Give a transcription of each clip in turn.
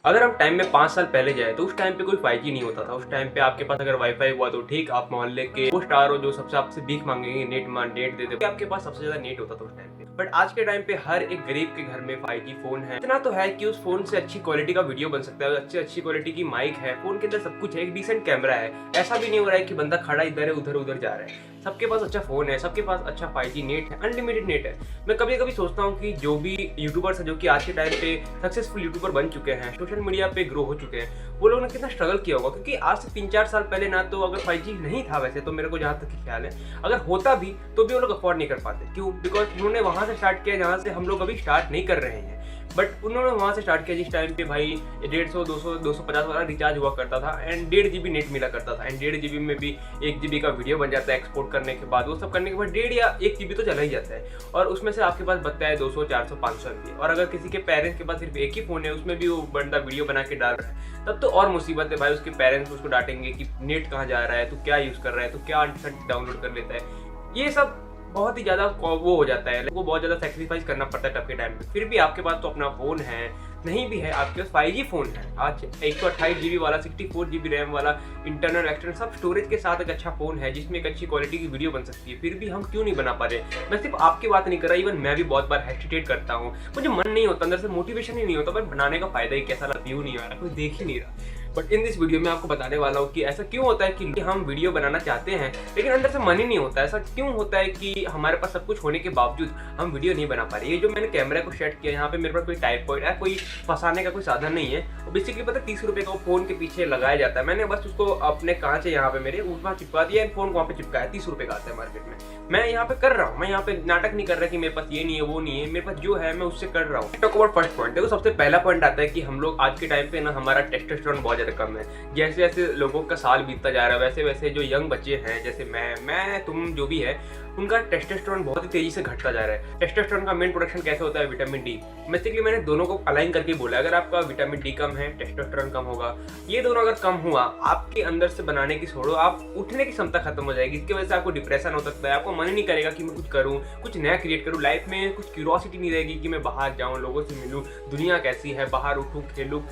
अगर हम टाइम में 5 साल पहले जाए तो उस टाइम पे कोई 5G नहीं होता था। उस टाइम पे आपके पास अगर वाईफाई हुआ तो ठीक, आप मोहल्ले के वो स्टार हो जो सबसे आपसे भीख मांगेंगे, नेट दे दे, आपके पास सबसे ज्यादा नेट होता था उस टाइम पे। बट आज के टाइम पे हर एक गरीब के घर में 5G फोन है। इतना तो है कि उस फोन से अच्छी क्वालिटी का वीडियो बन सकता है, अच्छी क्वालिटी की माइक है, फोन के अंदर सब कुछ है, एक डिसेंट कैमरा है। ऐसा भी नहीं हो रहा है कि बंदा खड़ा इधर है उधर जा रहा है। सबके पास अच्छा फोन है, सबके पास अच्छा 5G नेट है, अनलिमिटेड नेट है। मैं कभी कभी सोचता हूँ कि जो भी यूट्यूबर्स हैं जो कि आज के टाइम पे सक्सेसफुल यूट्यूबर बन चुके हैं, सोशल मीडिया पे ग्रो हो चुके हैं, वो लोगों ने कितना स्ट्रगल किया होगा। क्योंकि आज से 3-4 साल पहले ना तो अगर 5G नहीं था, वैसे तो मेरे को जहाँ तक ख्याल है अगर होता भी तो भी वो लोग अफोर्ड नहीं कर पाते। क्यों? बिकॉज उन्होंने वहां से स्टार्ट किया जहाँ से हम लोग अभी स्टार्ट नहीं कर रहे हैं। बट उन्होंने वहां से स्टार्ट किया जिस टाइम पे भाई 150, 200, 250 वाला रिचार्ज हुआ करता था एंड 1.5 GB नेट मिला करता था। एंड 1.5 GB में भी 1 GB का वीडियो बन जाता है एक्सपोर्ट करने के बाद। वो सब करने के बाद 1.5 या 1 GB तो चला ही जाता है और उसमें से आपके पास बचता है 200, 400, 500 MB। और अगर किसी के पेरेंट्स के पास सिर्फ एक ही फोन है, उसमें भी वो बंदा वीडियो बना के डाल रहा है, तब तो और मुसीबत है भाई। उसके पेरेंट्स उसको डांटेंगे कि नेट कहाँ जा रहा है, तू क्या यूज कर रहा है, तू क्या डाउनलोड कर लेता है। ये सब बहुत ही ज़्यादा वो हो जाता है, वो बहुत ज़्यादा सेक्रीफाइस करना पड़ता है तब के टाइम पे। फिर भी आपके पास तो अपना फ़ोन है, नहीं भी है आपके पास 5G फ़ोन है। आज 128 GB वाला, 64 GB रैम वाला, इंटरनल एक्सटर्नल सब स्टोरेज के साथ एक अच्छा फ़ोन है जिसमें एक अच्छी क्वालिटी की वीडियो बन सकती है। फिर भी हम क्यों नहीं बना पा रहे? मैं सिर्फ आपकी बात नहीं कर रहा, इवन मैं भी बहुत बार हेसिटेट करता हूँ। मुझे मन नहीं होता, अंदर से मोटिवेशन ही नहीं होता, बट बनाने का फ़ायदा ही कैसा व्यू नहीं आ रहा, कोई देख ही नहीं रहा। बट इन दिस वीडियो में आपको बताने वाला हूँ कि ऐसा क्यों होता है कि हम वीडियो बनाना चाहते हैं लेकिन अंदर से मन ही नहीं होता। ऐसा क्यों होता है कि हमारे पास सब कुछ होने के बावजूद हम वीडियो नहीं बना पा रहे। ये जो मैंने कैमरा को सेट किया, यहाँ पे मेरे पास कोई टाइपॉइड है, कोई फंसाने का कोई साधन नहीं है। और बेसिकली पता है 30 रुपये का वो फोन के पीछे लगाया जाता है। मैंने बस उसको अपने कांच है यहाँ पे मेरे वहाँ चिपका दिया, फोन को वहाँ पे चिपका है। 30 रुपये का आता है मार्केट में। मैं यहाँ पे कर रहा हूँ, मैं यहाँ पे नाटक नहीं कर रहा कि मेरे पास ये नहीं है वो नहीं है, मेरे पास जो है मैं उससे कर रहा हूँ। Talk about first point. देखो सबसे पहला पॉइंट आता है कि हम लोग आज के टाइम पे ना हमारा टेस्टोस्टेरोन बहुत ज्यादा कम है। जैसे जैसे लोगों का साल बीतता जा रहा है वैसे वैसे जो यंग बच्चे हैं, जैसे मैं तुम जो भी है, उनका टेस्टोस्टेरोन बहुत ही तेजी से घटता जा रहा है। टेस्टोस्टेरोन का मेन प्रोडक्शन कैसे होता है? Vitamin D. बेसिकली मैंने दोनों को अलाइन करके बोला, अगर आपका विटामिन डी कम है, टेस्टोस्टेरोन कम होगा। ये दोनों अगर कम हुआ, आपके अंदर से बनाने की छोड़ो, आप उठने की क्षमता खत्म हो जाएगी। इसकी वजह से आपको डिप्रेशन हो सकता है, आपको मन ही नहीं करेगा कि मैं कुछ करूँ, कुछ नया क्रिएट करूँ। लाइफ में कुछ क्यूरियोसिटी नहीं रहेगी कि मैं बाहर जाऊँ, लोगों से मिलूँ, दुनिया कैसी है, बाहर उठूँ, खेलूँ,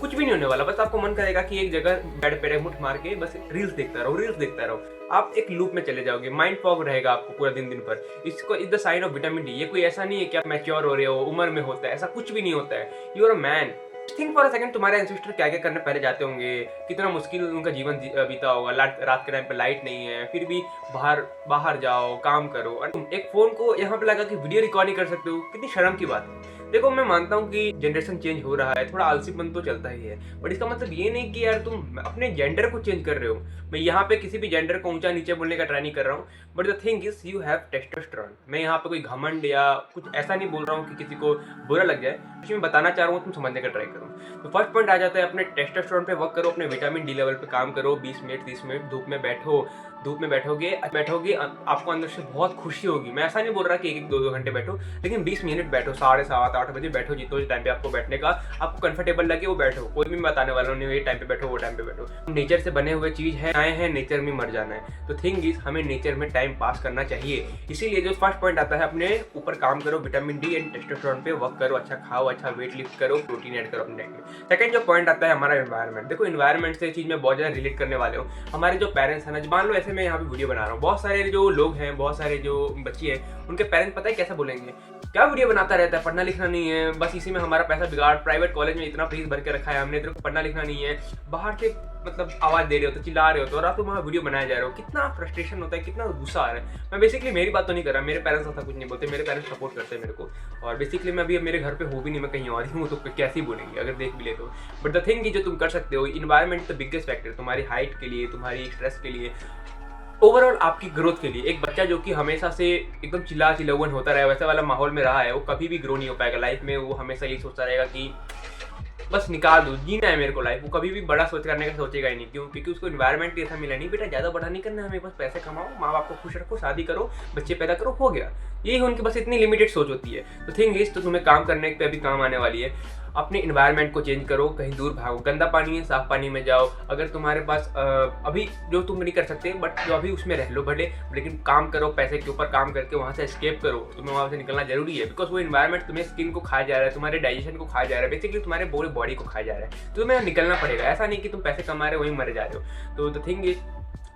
कुछ भी नहीं होने वाला। बस आपको मन करेगा कि एक जगह बेड पे मुठ मार के बस रील्स देखता रहो। आप एक लूप में चले जाओगे, माइंड फॉग रहेगा आपको पूरा दिन भर। इसको is the sign of vitamin D. ये कोई ऐसा नहीं है कि आप मैच्योर हो रहे हो, उम्र में होता है, ऐसा कुछ भी नहीं होता है। You are a man. Think for a second, तुम्हारे एंसेस्टर क्या क्या करने पहले जाते होंगे, कितना मुश्किल उनका जीवन बीता होगा। रात के टाइम पे लाइट नहीं है, फिर भी बाहर जाओ, काम करो, और तुम एक फोन को यहाँ पे लगा कि वीडियो रिकॉर्ड नहीं कर सकते हो। कितनी शर्म की बात है। देखो मैं मानता हूँ कि जनरेशन चेंज हो रहा है, थोड़ा आलसीपन तो चलता ही है, बट इसका मतलब ये नहीं कि यार तुम अपने जेंडर को चेंज कर रहे हो। मैं यहाँ पे किसी भी जेंडर को ऊंचा नीचे बोलने का ट्राई नहीं कर रहा हूँ, but the thing is you have testosterone. मैं यहाँ पे कोई घमंड या कुछ ऐसा नहीं बोल रहा हूँ कि किसी को बुरा लग जाए। कुछ मैं बताना चाह रहा हूँ, तुम समझने का ट्राई करो। तो फर्स्ट पॉइंट आ जाता है, अपने टेस्टोस्टेरोन पे वर्क करो, अपने विटामिन डी लेवल पे काम करो। 20 मिनट 30 मिनट धूप में बैठोगे आपको अंदर से बहुत खुशी होगी। मैं ऐसा नहीं बोल रहा कि 1-2 घंटे बैठो, लेकिन 20 मिनट बैठो, 7:30 8 बजे बैठो, जितना टाइम पे आपको बैठने का आपको कंफर्टेबल लगे वो बैठो। कोई भी बताने वाला नहीं ये टाइम पे बैठो वो टाइम पे बैठो। नेचर से बने हुए चीज है, आए हैं नेचर में मर जाना है। तो थिंग इज हमें नेचर में टाइम पास करना चाहिए। इसीलिए जो फर्स्ट पॉइंट आता है, अपने ऊपर काम करो, विटामिन डी एंड टेस्टोस्टेरोन पे वर्क करो, अच्छा खाओ, अच्छा वेट लिफ्ट करो, प्रोटीन ऐड करो अपने डाइट में। सेकंड जो पॉइंट आता है हमारा एनवायरमेंट। देखो एनवायरमेंट से चीज में बहुत ज्यादा रिलेट करने वाले हो। हमारे जो पेरेंट्स हैं ना, मान लो ऐसे मैं यहाँ पे वीडियो बना रहा हूँ, बहुत सारे जो लोग हैं, बहुत सारे जो बच्चे हैं, उनके पेरेंट्स पता है कैसा बोलेंगे, क्या वीडियो बनाता रहता है, पढ़ना लिखना नहीं है, बस इसी में हमारा पैसा बिगाड़, प्राइवेट कॉलेज में इतना फीस भर के रखा है हमने, तेरे को पढ़ना लिखना नहीं है, बाहर से मतलब आवाज दे रहे हो तो चिल्ला रहे हो तो, और आप तो वहाँ वीडियो बनाया जा रहे हो। कितना फ्रस्ट्रेशन होता है, कितना गुस्सा आ रहा है। मैं बेसिकली मेरी बात तो नहीं कर रहा, मेरे पेरेंट्स ऐसा कुछ नहीं बोलते, मेरे पेरेंट्स सपोर्ट करते हैं मेरे को। और बेसिकली मैं अभी मेरे घर पे हूँ भी नहीं, मैं कहीं और ही हूँ, तो कैसे ही बोलेंगे अगर देख भी ले तो। बट द थिंग जो तुम कर सकते हो, इन्वायरमेंट द बिगेस्ट फैक्टर, तुम्हारी हाइट के लिए, तुम्हारी स्ट्रेस के लिए, ओवरऑल आपकी ग्रोथ के लिए। एक बच्चा जो कि हमेशा से एकदम चिल्लावन होता रहा है, वैसे वाला माहौल में रहा है, वो कभी भी ग्रो नहीं हो पाएगा लाइफ में। वो हमेशा यही सोचता रहेगा कि बस निकाल दो, जीना है मेरे को लाइफ। वो कभी भी बड़ा करने का सोचेगा ही नहीं। क्यों? क्योंकि उसको इन्वायरमेंट ऐसा मिला नहीं, बेटा ज़्यादा बड़ा नहीं करना है हमें, बस पैसे कमाओ, माँ बाप को खुश रखो, शादी करो, बच्चे पैदा करो, हो गया। यही उनकी बस इतनी लिमिटेड सोच होती है। तो थिंग इज तो तुम्हें काम करने पे अभी काम आने वाली है। अपने इन्वायरमेंट को चेंज करो, कहीं दूर भागो, गंदा पानी है साफ पानी में जाओ। अगर तुम्हारे पास अभी जो तुम नहीं कर सकते बट जो अभी उसमें रह लो भले, लेकिन काम करो, पैसे के ऊपर काम करके वहाँ से एस्केप करो। तुम्हें वहाँ से निकलना जरूरी है, बिकॉज वो इन्वायरमेंट तुम्हें स्किन को खाया जा रहा है, तुम्हारे डाइजेशन को खाया जा रहा है, बेसिकली तुम्हारे पूरे बॉडी को खाया जा रहा है। तो तुम्हें निकलना पड़ेगा, ऐसा नहीं कि तुम पैसे कमा रहे हो वहीं मर जा रहे हो। तो द थिंग इज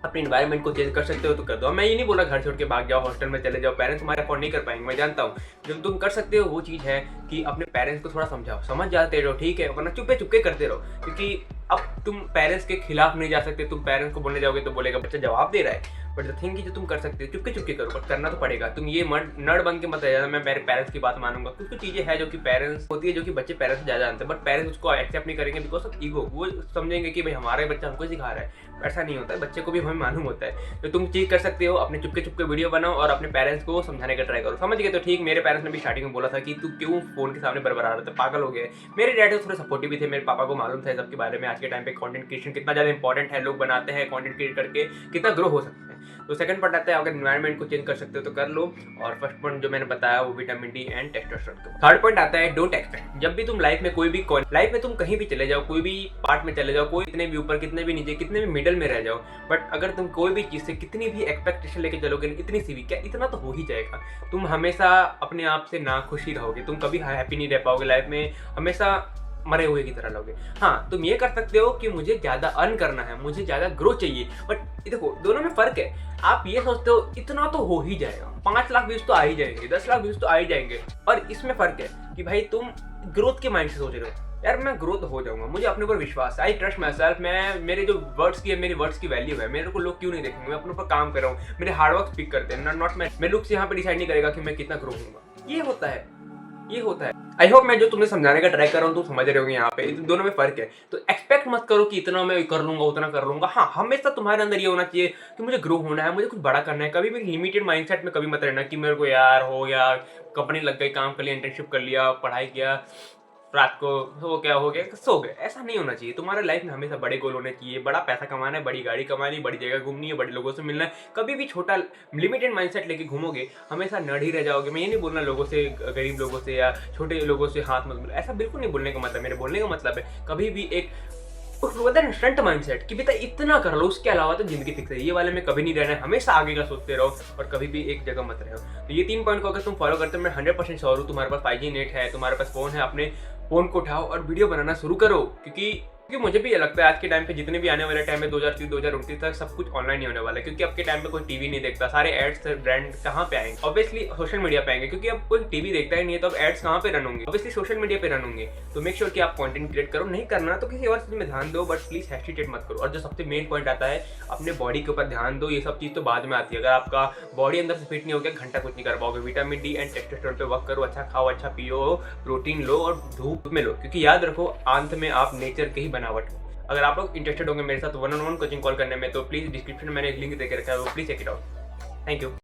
अपने इन्वायरमेंट को चेंज कर सकते हो तो कर दो। मैं ये नहीं बोला घर छोड़ के भाग जाओ, हॉस्टल में चले जाओ, पेरेंट्स तुम्हारे अफोर्ड नहीं कर पाएंगे, मैं जानता हूँ। जो तुम कर सकते हो वो चीज़ है कि अपने पेरेंट्स को थोड़ा समझाओ, समझ जाते रहो ठीक है, वरना चुपके चुपके करते रहो। क्योंकि अब तुम पेरेंट्स के खिलाफ नहीं जा सकते, तुम पेरेंट्स को बोलने जाओगे तो बोलेगा बच्चा जवाब दे रहा है। बट द थिंग जो तुम कर सकते हो चुपके चुपके करो, बट करना तो पड़ेगा। तुम ये नड़ बन के मत रह जाना मैं मेरे पेरेंट्स की बात मानूंगा। कुछ कुछ चीज़ें हैं जो कि पेरेंट्स होती है जो कि बच्चे पेरेंट्स से ज़्यादा जानते हैं, बट पेरेंट्स उसको एक्सेप्ट नहीं करेंगे बिकॉज ऑफ ईगो। वो समझेंगे कि भाई हमारा बच्चा हमको सिखा रहा है, ऐसा नहीं होता है, बच्चे को भी हमें मालूम होता है। तो तुम चीज़ कर सकते हो, अपने चुपके चुपके वीडियो बनाओ और अपने पेरेंट्स को समझाने का ट्राई करो। समझ गए तो ठीक। मेरे पेरेंट्स ने भी स्टार्टिंग में बोला था कि तू क्यों फोन के सामने बरबर आ रहा था, पागल हो गए। मेरे डैड थोड़े सपोर्टिव भी थे, मेरे पापा को मालूम था सबके बारे में, आज के टाइम पे कंटेंट क्रिएशन कितना ज़्यादा इंपॉर्टेंट है, लोग बनाते हैं कंटेंट क्रिएट करके कितना ग्रो हो सकते हैं। तो सेकंड पॉइंट आता है अगर एनवायरनमेंट को चेंज कर सकते हो तो कर लो, और फर्स्ट पॉइंट जो मैंने बताया वो vitamin D and testosterone. Third point आता है डोंट एक्सपेक्ट। जब भी तुम लाइफ में कोई भी लाइफ में तुम कहीं भी चले जाओ, कोई भी पार्ट में चले जाओ, कोई कितने भी ऊपर कितने भी नीचे कितने भी मिडल में रह जाओ, बट अगर तुम कोई भी चीज़ से कितनी भी एक्सपेक्टेशन लेके चलोगे, इतनी सी भी क्या, इतना तो हो ही जाएगा। तुम हमेशा अपने आप से नाखुश ही रहोगे, तुम कभी हैप्पी नहीं रह पाओगे लाइफ में, हमेशा मरे हुए की तरह लोगे। हाँ तुम ये कर सकते हो कि मुझे ज़्यादा अर्न करना है, मुझे ज़्यादा ग्रो चाहिए, बट देखो दोनों में फ़र्क है। आप ये सोचते हो इतना तो हो ही जाएगा, 5 लाख व्यूज़ तो आ ही जाएंगे, 10 लाख व्यूज़ तो आ ही जाएंगे, और इसमें फ़र्क है कि भाई तुम ग्रोथ के माइंड से सोच रहे हो, यार मैं ग्रोथ हो जाऊंगा, मुझे अपने ऊपर विश्वास है, आई ट्रस्ट माई सेल्फ, मैं मेरे जो वर्ड्स की है, मेरी वर्ड्स की वैल्यू है, मेरे को लोग क्यों नहीं देखेंगे, मैं अपने ऊपर काम कर रहा हूँ, मेरे हार्डवर्क स्पीक करते हैं, नॉट मैं लुक्स यहाँ पे डिसाइड नहीं करेगा कि मैं कितना ग्रो होऊंगा। ये होता है, ये होता है। आई होप मैं जो तुम्हें समझाने का ट्राई कर रहा हूँ तुम समझ रहे होगे यहाँ पे, दोनों में फर्क है। तो एक्सपेक्ट मत करो कि इतना मैं कर लूंगा उतना कर लूंगा। हाँ हमेशा तुम्हारे अंदर ये होना चाहिए कि मुझे ग्रो होना है, मुझे कुछ बड़ा करना है। कभी भी लिमिटेड माइंडसेट में कभी मत रहना कि मेरे को यार हो गया, कंपनी लग गई, काम कर लिया, इंटर्नशिप कर लिया, पढ़ाई किया, रात को हो गया सो गए। ऐसा नहीं होना चाहिए। तुम्हारे लाइफ में हमेशा बड़े गोल होने चाहिए, बड़ा पैसा कमाना है, बड़ी गाड़ी कमानी, बड़ी जगह घूमनी है, बड़े लोगों से मिलना है। कभी भी छोटा लिमिटेड माइंडसेट लेके घूमोगे हमेशा नड़ ही रह जाओगे। मैं ये नहीं बोलना लोगों से, गरीब लोगों से या छोटे लोगों से हाथ मत मिलो, ऐसा बिल्कुल नहीं बोलने का मतलब। मेरे बोलने का मतलब है कभी भी एक इंस्टेंट माइंडसेट कि बेटा इतना कर लो, उसके अलावा तो जिंदगी फिक्स है, ये वाले में कभी नहीं रहना है, हमेशा आगे का सोचते रहो और कभी भी एक जगह मत रहो। तो ये 3 पॉइंट को अगर तुम फॉलो करते हो मैं 100% श्योर हूँ तुम्हारे पास 5G नेट है, तुम्हारे पास फोन है, अपने फोन को उठाओ और वीडियो बनाना शुरू करो। क्योंकि मुझे भी ये लगता है आज के टाइम पे जितने भी आने वाले टाइम में 2030 2029 तक सब कुछ ऑनलाइन ही होने वाला है। क्योंकि अब के टाइम पे कोई टीवी नहीं देखता, सारे एड्स ब्रांड कहाँ पे आएंगे, ऑब्वियसली सोशल मीडिया पे आएंगे। क्योंकि अब कोई टीवी देखता ही नहीं है तो अब एड्स कहाँ पे रन होंगे, ऑब्वियसली सोशल मीडिया पे रन होंगे। तो मेक श्योर कि आप कंटेंट क्रिएट करो, नहीं करना तो किसी और चीज में ध्यान दो, बट प्लीज हेस्टिटेट मत करो। और जो सबसे मेन पॉइंट आता है अपने बॉडी के ऊपर ध्यान दो। ये सब चीज तो बाद में आती है, अगर आपका बॉडी अंदर से फिट नहीं हो गया घंटा कुछ नहीं कर पाओगे। विटामिन डी एंड टेस्टोस्टेरोन पे वर्क करो, अच्छा खाओ, अच्छा पियो, प्रोटीन लो और धूप में लो। क्योंकि याद रखो अंत में आप नेचर के ही बनावट हो। अगर आप लोग इंटरेस्टेड होंगे मेरे साथ 1-on-1 कोचिंग कॉल करने में तो प्लीज डिस्क्रिप्शन में मैंने एक लिंक देकर रखा है, वो please check it out. Thank you.